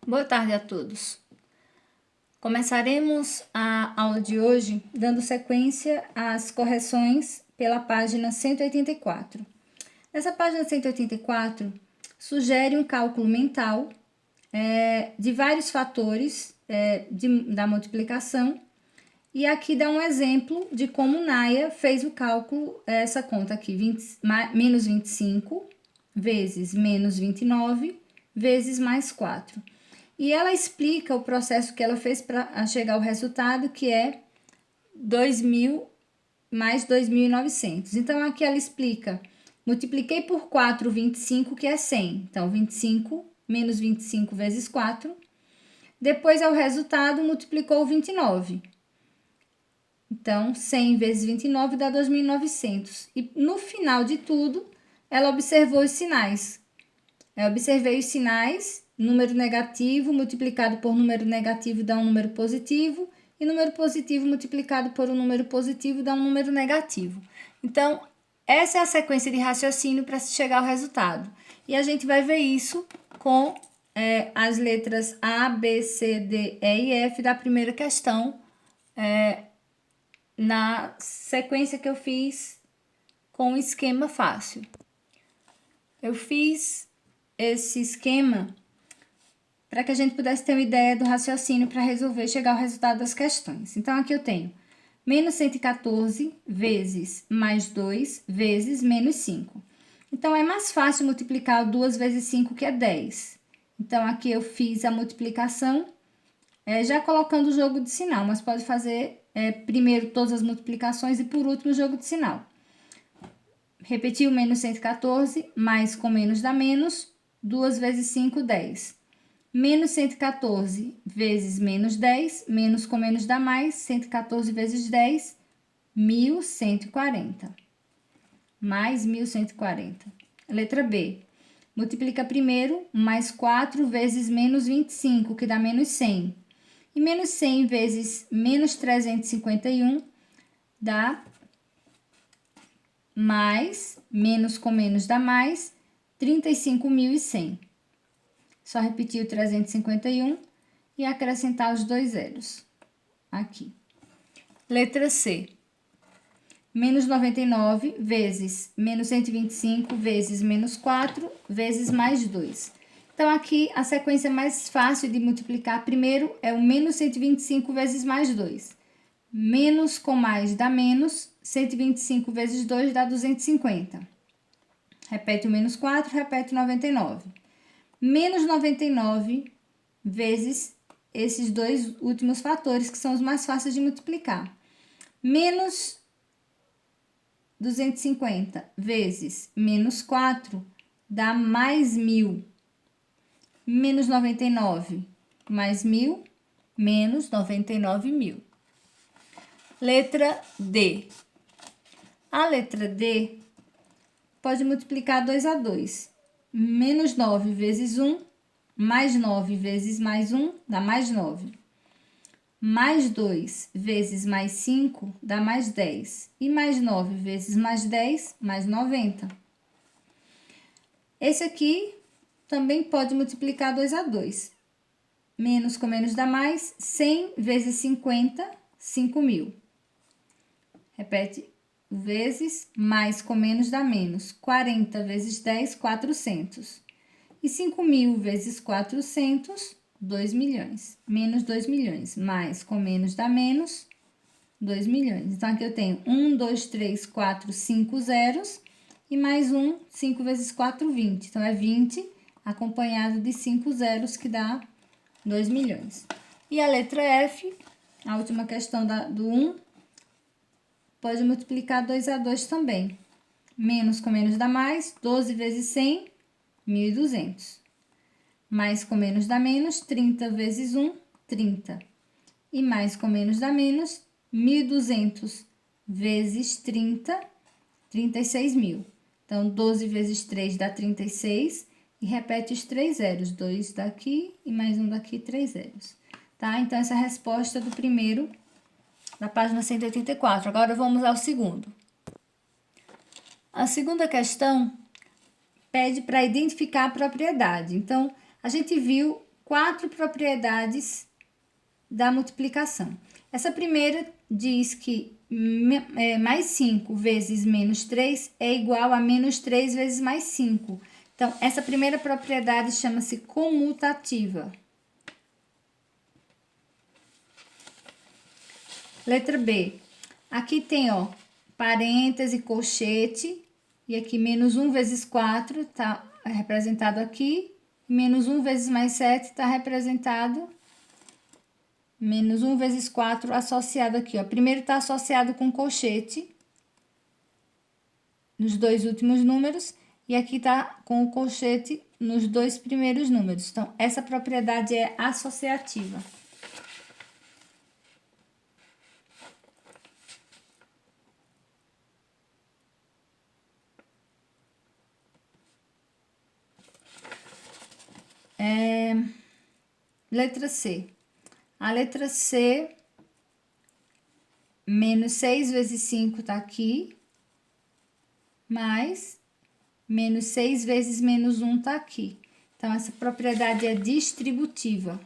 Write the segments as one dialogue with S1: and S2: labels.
S1: Boa tarde a todos. Começaremos a aula de hoje dando sequência às correções pela página 184. Nessa página 184, sugere um cálculo mental de vários fatores da multiplicação, e aqui dá um exemplo de como Naya fez o cálculo, essa conta aqui, menos 25 vezes menos 29 vezes mais 4. E ela explica o processo que ela fez para chegar ao resultado, que é 2.000 mais 2.900. Então, aqui ela explica, multipliquei por 4 25, que é 100. Então, 25 menos 25 vezes 4. Depois, ao resultado, multiplicou 29. Então, 100 vezes 29 dá 2.900. E no final de tudo, ela observou os sinais. Eu observei os sinais. Número negativo multiplicado por número negativo dá um número positivo, e número positivo multiplicado por um número positivo dá um número negativo. Então, essa é a sequência de raciocínio para se chegar ao resultado. E a gente vai ver isso com as letras A, B, C, D, E e F da primeira questão, na sequência que eu fiz com o esquema fácil. Eu fiz esse esquema para que a gente pudesse ter uma ideia do raciocínio para resolver chegar ao resultado das questões. Então, aqui eu tenho menos 114 vezes mais 2 vezes menos 5. Então, é mais fácil multiplicar 2 vezes 5, que é 10. Então, aqui eu fiz a multiplicação já colocando o jogo de sinal, mas pode fazer primeiro todas as multiplicações e por último o jogo de sinal. Repetiu menos 114, mais com menos dá menos, 2 vezes 5, 10. Menos 114 vezes menos 10, menos com menos dá mais, 114 vezes 10, 1.140. Mais 1.140. Letra B. Multiplica primeiro, mais 4 vezes menos 25, que dá menos 100. E menos 100 vezes menos 351 dá mais, menos com menos dá mais, 35.100. Só repetir o 351 e acrescentar os dois zeros. Aqui. Letra C. Menos 99 vezes menos 125 vezes menos 4 vezes mais 2. Então, aqui a sequência mais fácil de multiplicar primeiro é o menos 125 vezes mais 2. Menos com mais dá menos, 125 vezes 2 dá 250. Repete o menos 4, repete 99. Menos 99 vezes esses dois últimos fatores, que são os mais fáceis de multiplicar. Menos 250 vezes menos 4 dá mais 1.000. Menos 99 mais 1.000, menos 99.000. Letra D. A letra D pode multiplicar 2 a 2. Menos 9 vezes 1, mais 9 vezes mais 1, dá mais 9. Mais 2 vezes mais 5, dá mais 10. E mais 9 vezes mais 10, mais 90. Esse aqui também pode multiplicar 2 a 2. Menos com menos dá mais, 100 vezes 50, 5.000. Repete. Vezes, mais com menos dá menos. 40 vezes 10, 400. E 5.000 vezes 400, 2 milhões. Menos 2 milhões. Mais com menos dá menos, 2 milhões. Então, aqui eu tenho 1, 2, 3, 4, 5 zeros. E mais 1, 5 vezes 4, 20. Então, é 20 acompanhado de 5 zeros, que dá 2 milhões. E a letra F, a última questão do 1, pode multiplicar 2 a 2 também. Menos com menos dá mais, 12 vezes 100, 1.200. Mais com menos dá menos, 30 vezes 1, 30. E mais com menos dá menos, 1.200 vezes 30, 36.000. Então, 12 vezes 3 dá 36. E repete os 3 zeros, 2 daqui e mais um daqui, 3 zeros. Tá? Então, essa é a resposta do primeiro, na página 184. Agora, vamos ao segundo. A segunda questão pede para identificar a propriedade. Então, a gente viu 4 propriedades da multiplicação. Essa primeira diz que mais 5 vezes menos 3 é igual a menos 3 vezes mais 5. Então, essa primeira propriedade chama-se comutativa. Letra B. Aqui tem, ó, parêntese, colchete, e aqui menos 1 vezes 4 está representado aqui, menos 1 vezes mais 7 está representado, menos 1 vezes 4 associado aqui, ó. Primeiro está associado com colchete, nos dois últimos números, e aqui está com o colchete nos dois primeiros números. Então, essa propriedade é associativa. Letra C. A letra C, menos 6 vezes 5 está aqui, mais menos 6 vezes menos 1 está aqui. Então, essa propriedade é distributiva.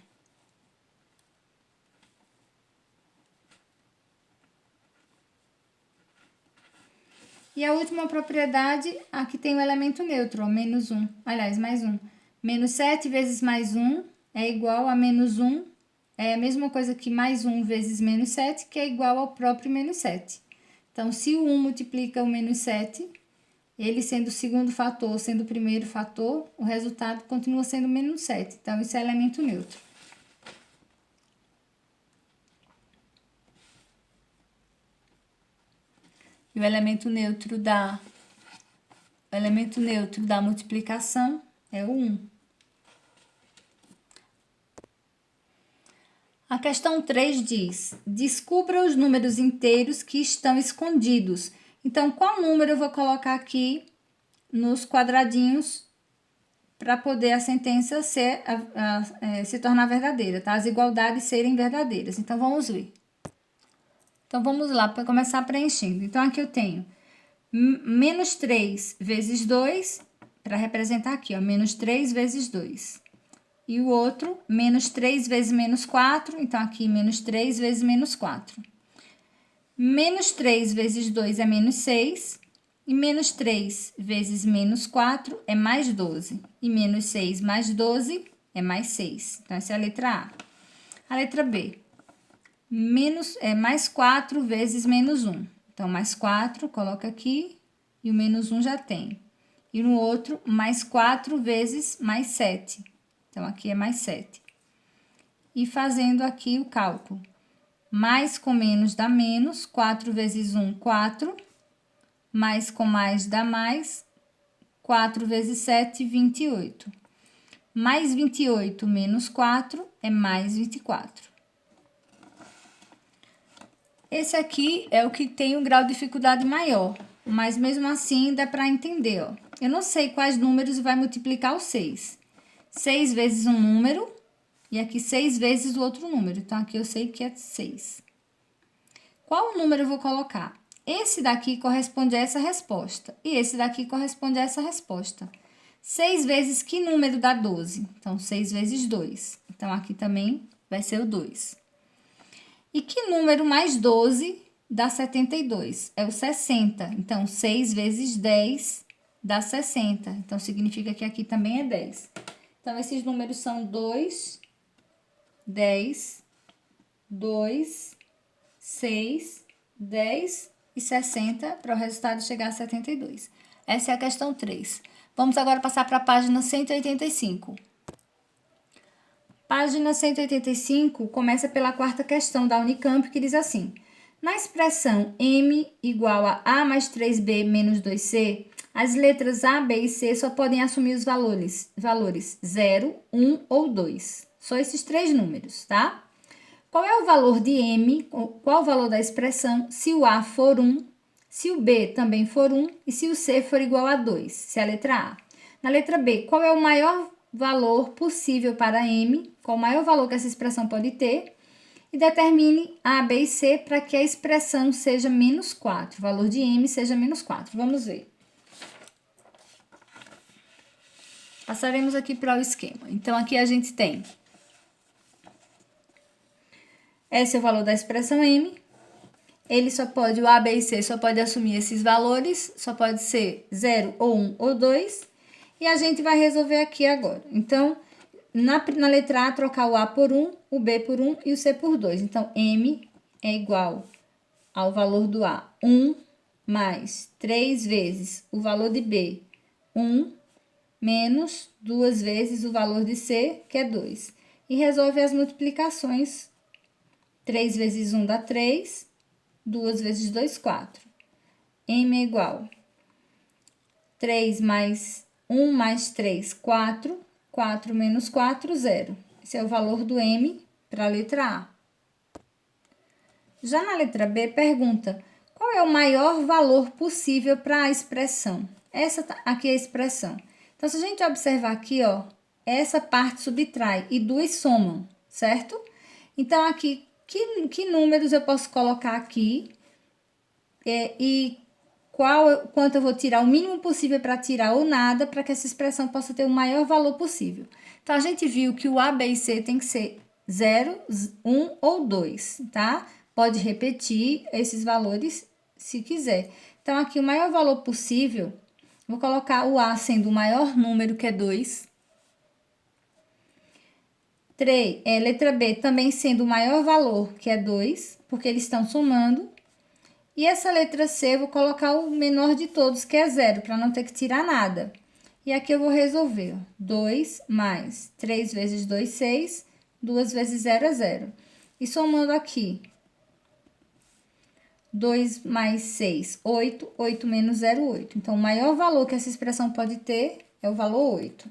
S1: E a última propriedade, aqui tem o elemento neutro, ó, menos 1. Aliás, mais 1. Menos 7 vezes mais 1 é igual a menos 1. É a mesma coisa que mais 1 vezes menos 7, que é igual ao próprio menos 7. Então, se o 1 multiplica o menos 7, ele sendo o segundo fator, sendo o primeiro fator, o resultado continua sendo menos 7. Então, isso é elemento neutro. E o elemento neutro da multiplicação é o 1. A questão 3 diz: descubra os números inteiros que estão escondidos. Então, qual número eu vou colocar aqui nos quadradinhos para poder a sentença se tornar verdadeira, tá? As igualdades serem verdadeiras. Então, vamos ver. Então, vamos lá para começar preenchendo. Então, aqui eu tenho menos 3 vezes 2, para representar aqui, ó, menos 3 vezes 2. E o outro, menos 3 vezes menos 4, então aqui menos 3 vezes menos 4. Menos 3 vezes 2 é menos 6, e menos 3 vezes menos 4 é mais 12. E menos 6 mais 12 é mais 6. Então, essa é a letra A. A letra B, mais 4 vezes menos 1. Então, mais 4, coloca aqui, e o menos 1 já tem. E no outro, mais 4 vezes mais 7. Então, aqui é mais 7. E fazendo aqui o cálculo. Mais com menos dá menos. 4 vezes 1, 4. Mais com mais dá mais. 4 vezes 7, 28. Mais 28 menos 4 é mais 24. Esse aqui é o que tem um grau de dificuldade maior. Mas mesmo assim dá para entender, ó. Eu não sei quais números vai multiplicar o 6. 6 vezes um número, e aqui 6 vezes o outro número. Então, aqui eu sei que é 6. Qual número eu vou colocar? Esse daqui corresponde a essa resposta, e esse daqui corresponde a essa resposta. 6 vezes que número dá 12? Então, 6 vezes 2. Então, aqui também vai ser o 2. E que número mais 12 dá 72? É o 60. Então, 6 vezes 10 dá 60. Então, significa que aqui também é 10. Então, esses números são 2, 10, 2, 6, 10 e 60 para o resultado chegar a 72. Essa é a questão 3. Vamos agora passar para a página 185. Página 185 começa pela quarta questão da Unicamp, que diz assim: na expressão m igual a a mais 3b menos 2c, as letras A, B e C só podem assumir os valores 0, 1 ou 2. Só esses três números, tá? Qual é o valor de M, qual o valor da expressão se o A for 1, se o B também for 1 e se o C for igual a 2, se é a letra A. Na letra B, qual é o maior valor possível para M, qual o maior valor que essa expressão pode ter, e determine A, B e C para que a expressão seja menos 4, o valor de M seja menos 4. Vamos ver. Passaremos aqui para o esquema. Então, aqui a gente tem Esse é o valor da expressão M. O A, B e C só pode assumir esses valores, só pode ser 0 ou 1 ou 2. E a gente vai resolver aqui agora. Então, na letra A, trocar o A por 1, o B por 1 e o C por 2. Então, M é igual ao valor do A, 1 mais 3 vezes o valor de B, 1, menos 2 vezes o valor de C, que é 2. E resolve as multiplicações. 3 vezes 1 dá 3, 2 vezes 2, 4. M é igual 3 mais 1 mais 3, 4. 4 menos 4, 0. Esse é o valor do M para a letra A. Já na letra B, pergunta: qual é o maior valor possível para a expressão? Essa aqui é a expressão. Então, se a gente observar aqui, ó, essa parte subtrai e duas somam, certo? Então, aqui, que números eu posso colocar aqui e quanto eu vou tirar, o mínimo possível para tirar ou nada, para que essa expressão possa ter o maior valor possível. Então, a gente viu que o A, B e C tem que ser 0, 1 ou 2, tá? Pode repetir esses valores se quiser. Então, aqui o maior valor possível, vou colocar o A sendo o maior número, que é 2. Letra B também sendo o maior valor, que é 2, porque eles estão somando. E essa letra C, eu vou colocar o menor de todos, que é 0, para não ter que tirar nada. E aqui eu vou resolver. 2 mais 3 vezes 2, 6. 2 vezes 0 é 0. E somando aqui. 2 mais 6, 8. 8 menos 0, 8. Então, o maior valor que essa expressão pode ter é o valor 8.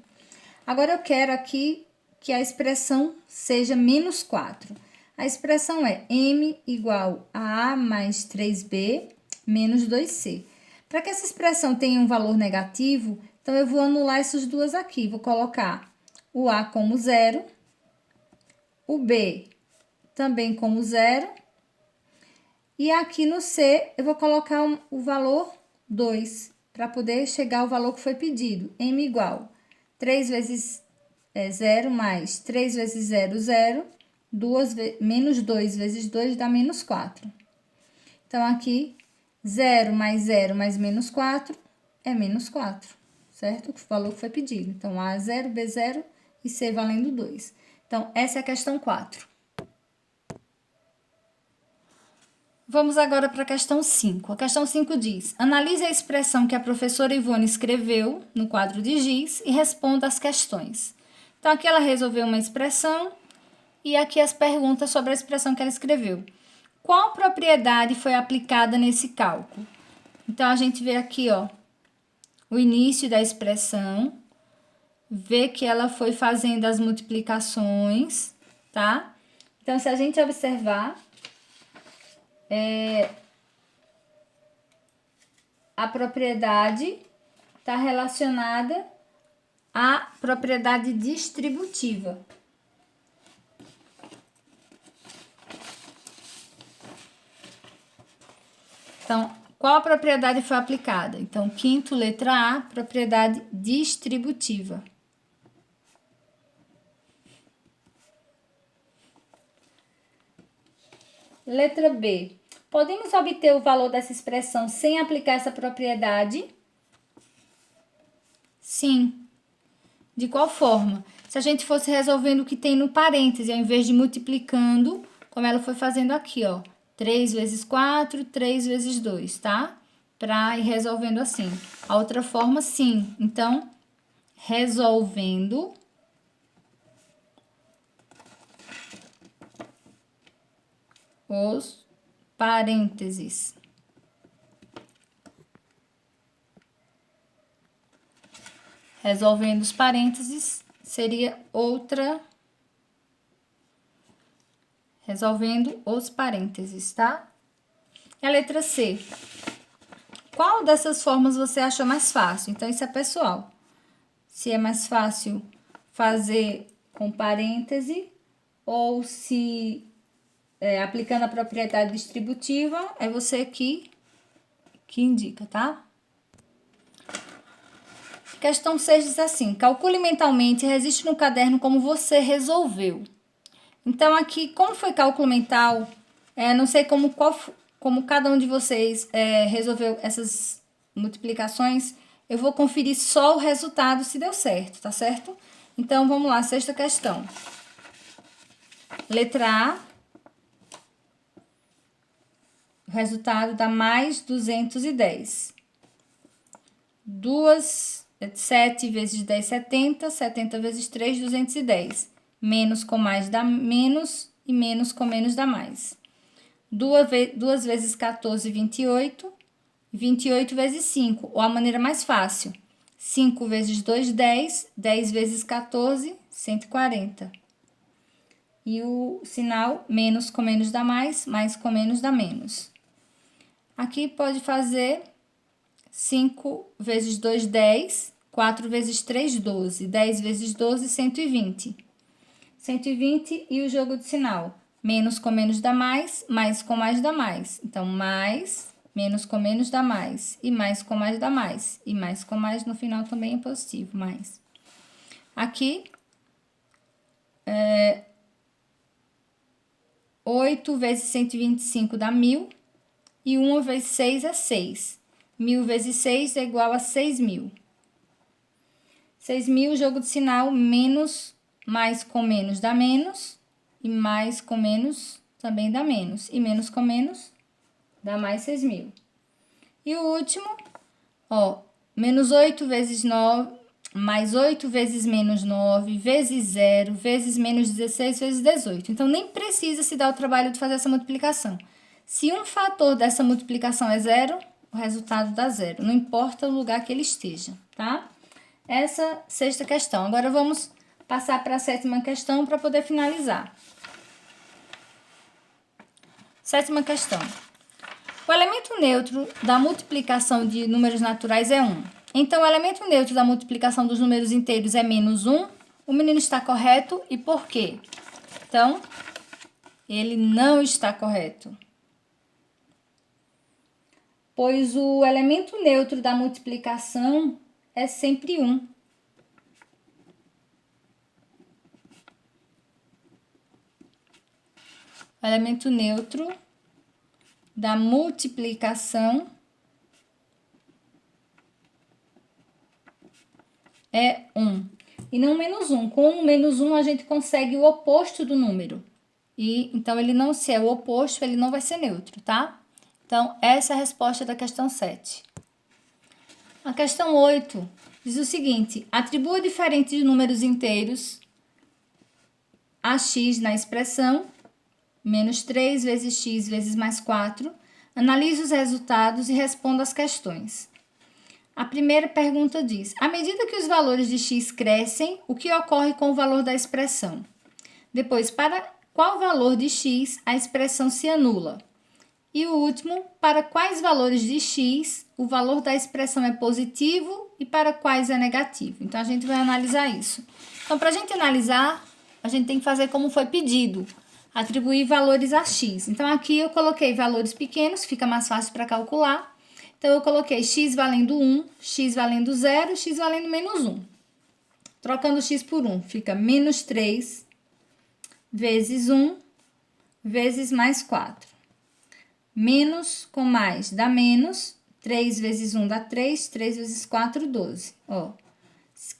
S1: Agora, eu quero aqui que a expressão seja menos 4. A expressão é M igual a A mais 3B menos 2C. Para que essa expressão tenha um valor negativo, então eu vou anular essas duas aqui. Vou colocar o A como 0, o B também como 0. E aqui no C, eu vou colocar o valor 2, para poder chegar ao valor que foi pedido. M igual 3 vezes 0 mais 3 vezes 0, 0. Menos 2 vezes 2 dá menos 4. Então, aqui, 0 mais menos 4 é menos 4, certo? O valor que foi pedido. Então, A 0, B 0 e C valendo 2. Então, essa é a questão 4. Vamos agora para a questão 5. A questão 5 diz: analise a expressão que a professora Ivone escreveu no quadro de giz e responda as questões. Então, aqui ela resolveu uma expressão e aqui as perguntas sobre a expressão que ela escreveu. Qual propriedade foi aplicada nesse cálculo? Então, a gente vê aqui, ó, o início da expressão, vê que ela foi fazendo as multiplicações, tá? Então, se a gente observar, a propriedade está relacionada à propriedade distributiva. Então, qual a propriedade foi aplicada? Então, quinto, letra A, propriedade distributiva. Letra B. Podemos obter o valor dessa expressão sem aplicar essa propriedade? Sim. De qual forma? Se a gente fosse resolvendo o que tem no parêntese, ao invés de multiplicando, como ela foi fazendo aqui, ó. 3 vezes 4, 3 vezes 2, tá? Para ir resolvendo assim. A outra forma, sim. Então, resolvendo os parênteses. Resolvendo os parênteses seria outra. Resolvendo os parênteses, tá? E a letra C. Qual dessas formas você achou mais fácil? Então, isso é pessoal. Se é mais fácil fazer com parêntese ou se aplicando a propriedade distributiva, é você que indica, tá? Questão 6 diz assim: calcule mentalmente e registre no caderno como você resolveu. Então, aqui, como foi cálculo mental, não sei como cada um de vocês resolveu essas multiplicações, eu vou conferir só o resultado se deu certo, tá certo? Então, vamos lá, sexta questão. Letra A, o resultado dá mais 210. 7 vezes 10, 70. 70 vezes 3, 210. Menos com mais dá menos e menos com menos dá mais. 2 vezes 14, 28. 28 vezes 5, ou a maneira mais fácil. 5 vezes 2, 10. 10 vezes 14, 140. E o sinal menos com menos dá mais com menos dá menos. Aqui pode fazer 5 vezes 2, 10. 4 vezes 3, 12. 10 vezes 12, 120. 120 e o jogo de sinal. Menos com menos dá mais com mais dá mais. Então, mais, menos com menos dá mais. E mais com mais dá mais. E mais com mais no final também é positivo, mais. Aqui, 8 vezes 125 dá 1.000. E 1 vezes 6 é 6. 1.000 vezes 6 é igual a 6.000. 6.000, jogo de sinal, menos, mais com menos dá menos. E mais com menos também dá menos. E menos com menos dá mais 6.000. E o último, menos 8 vezes 9, mais 8 vezes menos 9, vezes 0, vezes menos 16, vezes 18. Então, nem precisa se dar o trabalho de fazer essa multiplicação. Se um fator dessa multiplicação é 0, o resultado dá 0. Não importa o lugar que ele esteja, tá? Essa sexta questão. Agora, vamos passar para a sétima questão para poder finalizar. Sétima questão. O elemento neutro da multiplicação de números naturais é 1. Então, o elemento neutro da multiplicação dos números inteiros é menos 1. O menino está correto e por quê? Então, ele não está correto. Pois o elemento neutro da multiplicação é sempre 1. O elemento neutro da multiplicação é 1. E não menos 1. Com o menos 1, a gente consegue o oposto do número. E então, ele não, se é o oposto, ele não vai ser neutro, tá? Então, essa é a resposta da questão 7. A questão 8 diz o seguinte: atribua diferentes números inteiros a x na expressão menos 3 vezes x vezes mais 4. Analise os resultados e responda as questões. A primeira pergunta diz: à medida que os valores de x crescem, o que ocorre com o valor da expressão? Depois, para qual valor de x a expressão se anula? E o último, para quais valores de x o valor da expressão é positivo e para quais é negativo? Então, a gente vai analisar isso. Então, para a gente analisar, a gente tem que fazer como foi pedido. Atribuir valores a x. Então, aqui eu coloquei valores pequenos, fica mais fácil para calcular. Então, eu coloquei x valendo 1, x valendo 0, x valendo menos 1. Trocando x por 1, fica menos 3 vezes 1 vezes mais 4. Menos com mais dá menos. 3 vezes 1 dá 3, 3 vezes 4, 12.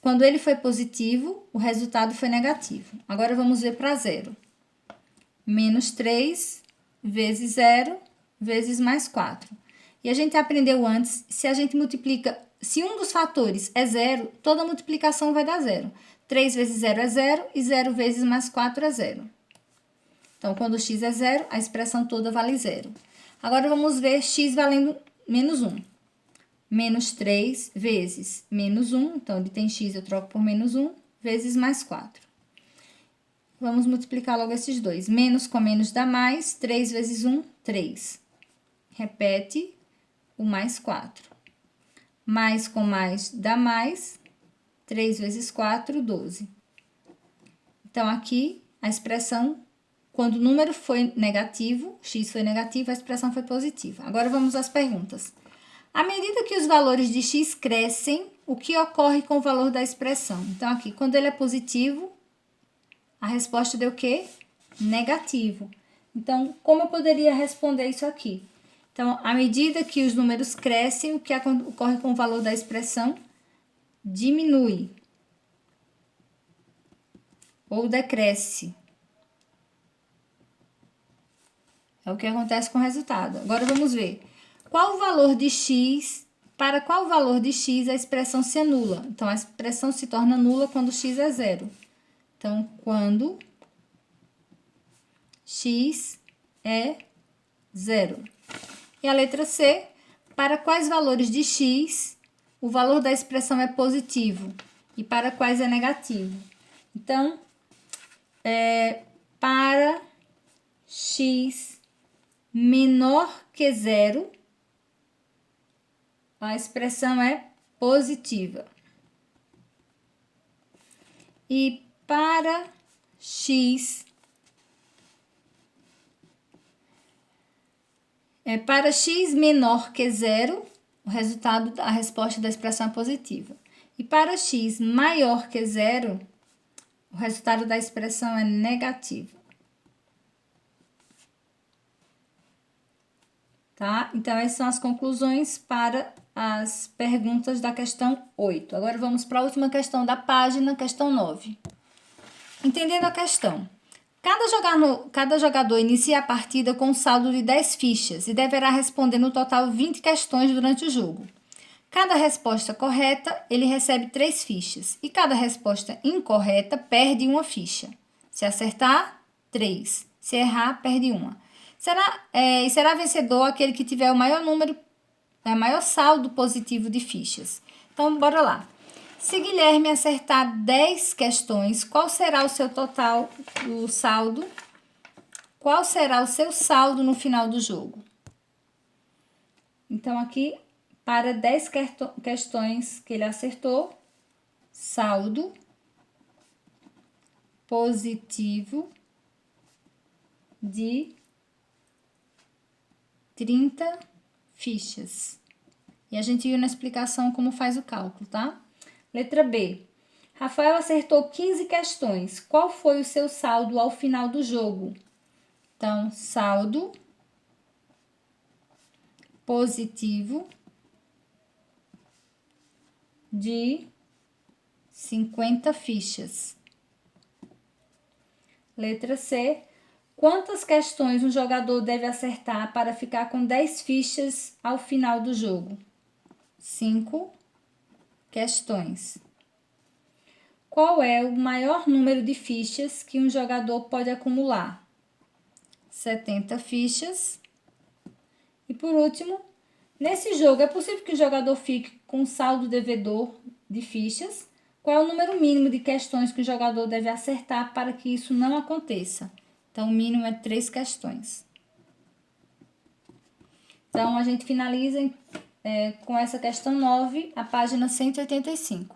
S1: Quando ele foi positivo, o resultado foi negativo. Agora, vamos ver para 0. Menos 3 vezes 0 vezes mais 4. E a gente aprendeu antes, se a gente multiplica, se um dos fatores é 0, toda multiplicação vai dar 0. 3 vezes 0 é 0 e 0 vezes mais 4 é 0. Então, quando x é 0, a expressão toda vale 0. Agora, vamos ver x valendo menos 1. Menos 3 vezes menos 1, então, ele tem x, eu troco por menos 1, vezes mais 4. Vamos multiplicar logo esses dois. Menos com menos dá mais. 3 vezes 1, 3. Repete o mais 4. Mais com mais dá mais. 3 vezes 4, 12. Então, aqui, a expressão, quando o número foi negativo, x foi negativo, a expressão foi positiva. Agora, vamos às perguntas. À medida que os valores de x crescem, o que ocorre com o valor da expressão? Então, aqui, quando ele é positivo, a resposta deu o quê? negativo. Então, como eu poderia responder isso aqui? Então, à medida que os números crescem, o que ocorre com o valor da expressão? Diminui ou decresce. É o que acontece com o resultado. Agora vamos ver. Qual o valor de x? Para qual valor de x a expressão se anula? Então, a expressão se torna nula quando x é zero. Então, quando x é zero. E a letra C, para quais valores de x o valor da expressão é positivo e para quais é negativo. Então, para x menor que zero, a expressão é positiva. E para x menor que zero, a resposta da expressão é positiva. E para x maior que zero, o resultado da expressão é negativo. Tá? Então, essas são as conclusões para as perguntas da questão 8. Agora, vamos para a última questão da página, questão 9. Entendendo a questão. Cada jogador inicia a partida com um saldo de 10 fichas e deverá responder no total 20 questões durante o jogo. Cada resposta correta, ele recebe 3 fichas. E cada resposta incorreta, perde uma ficha. Se acertar, 3. Se errar, perde uma. Será vencedor aquele que tiver o maior saldo positivo de fichas. Então, bora lá. Se Guilherme acertar 10 questões, qual será o seu total, o saldo? Qual será o seu saldo no final do jogo? Então, aqui, para 10 questões que ele acertou, saldo positivo de 30 fichas. E a gente viu na explicação como faz o cálculo, tá? Letra B. Rafael acertou 15 questões. Qual foi o seu saldo ao final do jogo? Então, saldo positivo de 50 fichas. Letra C. Quantas questões um jogador deve acertar para ficar com 10 fichas ao final do jogo? 5 questões. Qual é o maior número de fichas que um jogador pode acumular? 70 fichas. E por último, nesse jogo é possível que o jogador fique com um saldo devedor de fichas? Qual é o número mínimo de questões que o jogador deve acertar para que isso não aconteça? Então, o mínimo é 3 questões. Então, a gente finaliza com essa questão 9, a página 185.